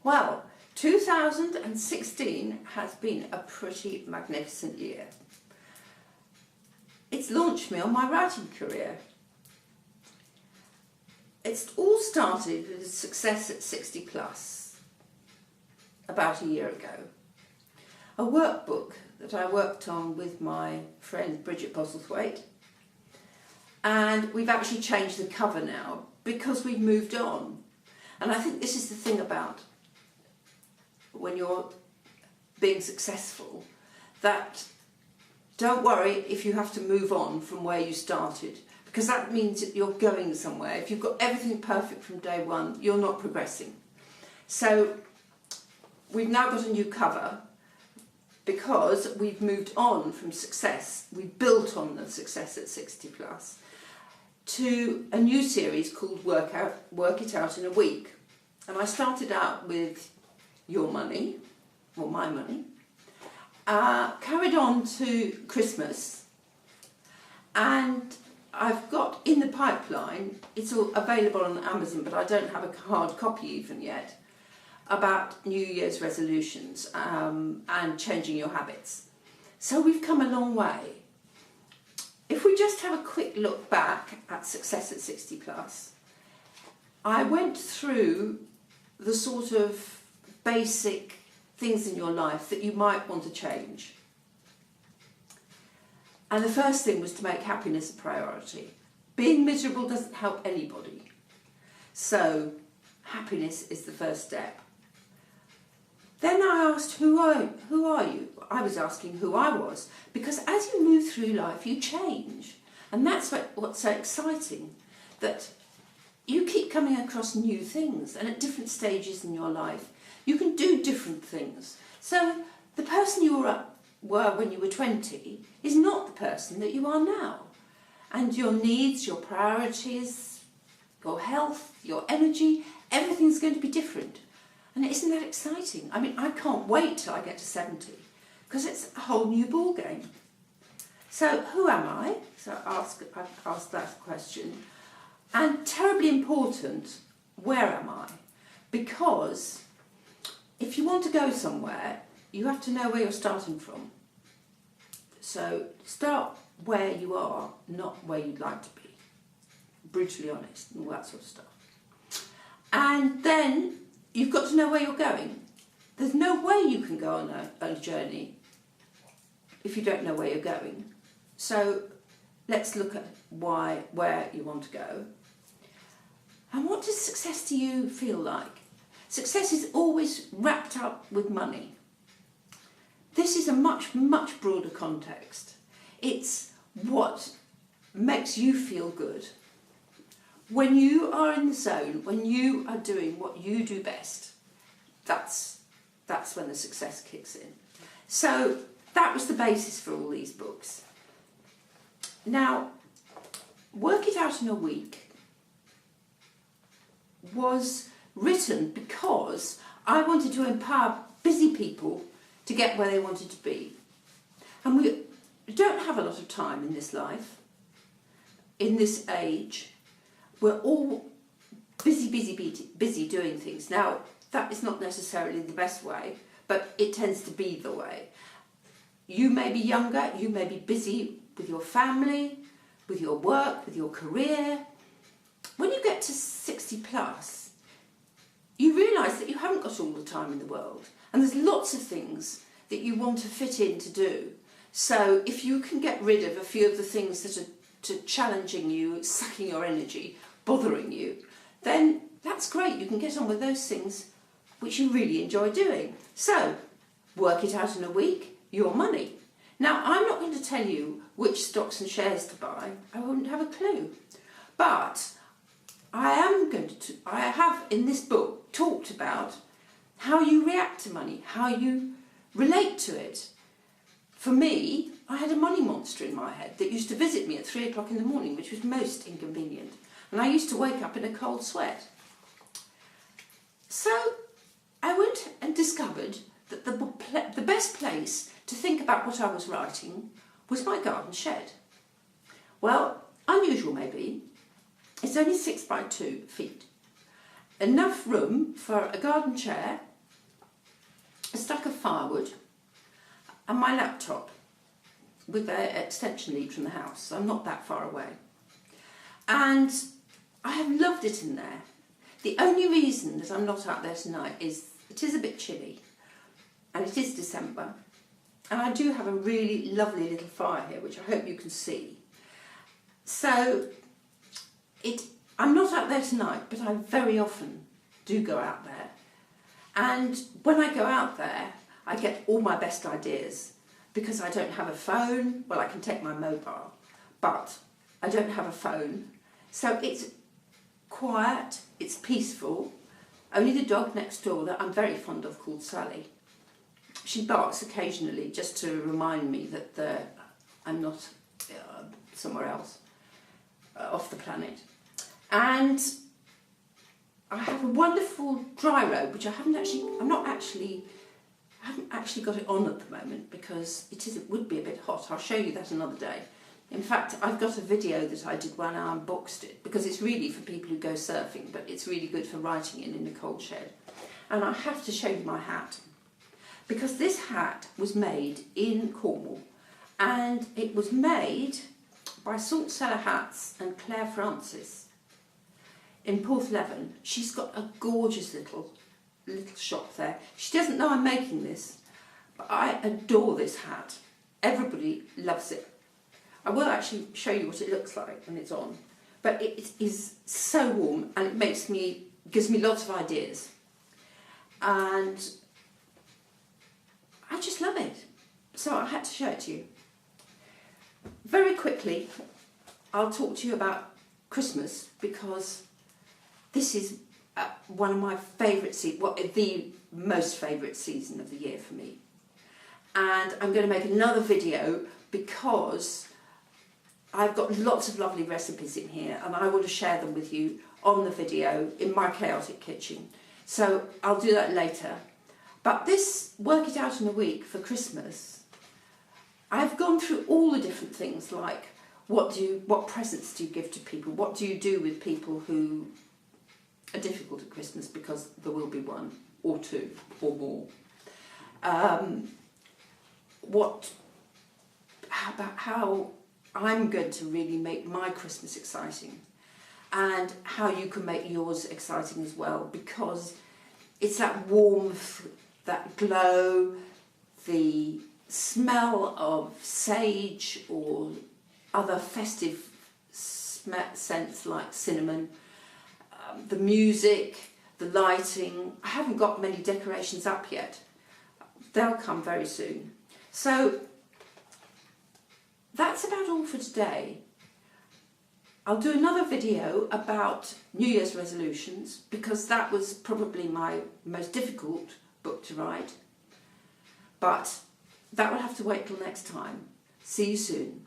Well, 2016 has been a pretty magnificent year. It's launched me on my writing career. It's all started with Success at 60 Plus about a year ago. A workbook that I worked on with my friend Bridget Bosselthwaite, and we've actually changed the cover now because we've moved on. And I think this is the thing about when you're being successful, that don't worry if you have to move on from where you started, because that means that you're going somewhere. If you've got everything perfect from day one, you're not progressing. So we've now got a new cover because we've moved on from success. We built on the Success at 60 Plus to a new series called Work It Out in a Week. And I started out with your money, or my money, carried on to Christmas, and I've got in the pipeline, it's all available on Amazon, but I don't have a hard copy even yet, about New Year's resolutions and changing your habits. So we've come a long way. If we just have a quick look back at Success at 60 Plus, I went through the sort of basic things in your life that you might want to change. And the first thing was to make happiness a priority. Being miserable doesn't help anybody. So happiness is the first step. Then I asked, who are you? I was asking who I was, because as you move through life, you change. And that's what's so exciting, that you keep coming across new things, and at different stages in your life, you can do different things. So the person you were when you were 20 is not the person that you are now. And your needs, your priorities, your health, your energy, everything's going to be different. And isn't that exciting? I mean, I can't wait till I get to 70, because it's a whole new ball game. So who am I? So I've asked that question. And terribly important, where am I? Because if you want to go somewhere, you have to know where you're starting from. So start where you are, not where you'd like to be. Brutally honest and all that sort of stuff. And then you've got to know where you're going. There's no way you can go on a journey if you don't know where you're going. So let's look at where you want to go. And what does success to you feel like? Success is always wrapped up with money. This is a much, much broader context. It's what makes you feel good. When you are in the zone, when you are doing what you do best, that's when the success kicks in. So that was the basis for all these books. Now, Work It Out in a Week was written because I wanted to empower busy people to get where they wanted to be. And we don't have a lot of time in this life, in this age. We're all busy doing things. Now, that is not necessarily the best way, but it tends to be the way. You may be younger, you may be busy with your family, with your work, with your career. When you get to 60 plus, you realise that you haven't got all the time in the world, and there's lots of things that you want to fit in to do. So if you can get rid of a few of the things that are challenging you, sucking your energy, bothering you, then that's great. You can get on with those things which you really enjoy doing. So work it out in a week, your money. Now, I'm not going to tell you which stocks and shares to buy. I wouldn't have a clue. But I have in this book talked about how you react to money, how you relate to it. For me, I had a money monster in my head that used to visit me at 3 o'clock in the morning, which was most inconvenient. And I used to wake up in a cold sweat. So I went and discovered that the best place to think about what I was writing was my garden shed. Well, unusual maybe, it's only 6 by 2 feet. Enough room for a garden chair a stack of firewood and my laptop with an extension lead from the house, so I'm not that far away. And I have loved it in there. The only reason that I'm not out there tonight is it is a bit chilly and it is December, and I do have a really lovely little fire here which I hope you can see. So I'm not out there tonight, but I very often do go out there, and when I go out there I get all my best ideas because I don't have a phone. Well, I can take my mobile, but I don't have a phone, so it's quiet, it's peaceful. Only the dog next door that I'm very fond of, called Sally, she barks occasionally just to remind me that I'm not somewhere else off the planet. And I have a wonderful dry robe which I haven't actually got it on at the moment because it would be a bit hot. I'll show you that another day. In fact, I've got a video that I did when I unboxed it, because it's really for people who go surfing, but it's really good for writing in the cold shed. And I have to show you my hat, because this hat was made in Cornwall, and it was made by Salt Cellar Hats and Claire Francis in Porthleven. She's got a gorgeous little shop there. She doesn't know I'm making this, but I adore this hat. Everybody loves it. I will actually show you what it looks like when it's on, but it is so warm and it gives me lots of ideas, and I just love it. So I had to show it to you. Very quickly, I'll talk to you about Christmas, because this is one of my favourite the most favourite season of the year for me. And I'm going to make another video because I've got lots of lovely recipes in here and I want to share them with you on the video in my chaotic kitchen. So I'll do that later. But this Work It Out in a Week for Christmas, I've gone through all the different things, like what presents do you give to people? What do you do with people who are difficult at Christmas, because there will be one or two or more. How I'm going to really make my Christmas exciting, and how you can make yours exciting as well, because it's that warmth, that glow, the smell of sage or other festive scents like cinnamon, the music, the lighting. I haven't got many decorations up yet. They'll come very soon. So that's about all for today. I'll do another video about New Year's resolutions, because that was probably my most difficult book to write. But that will have to wait till next time. See you soon.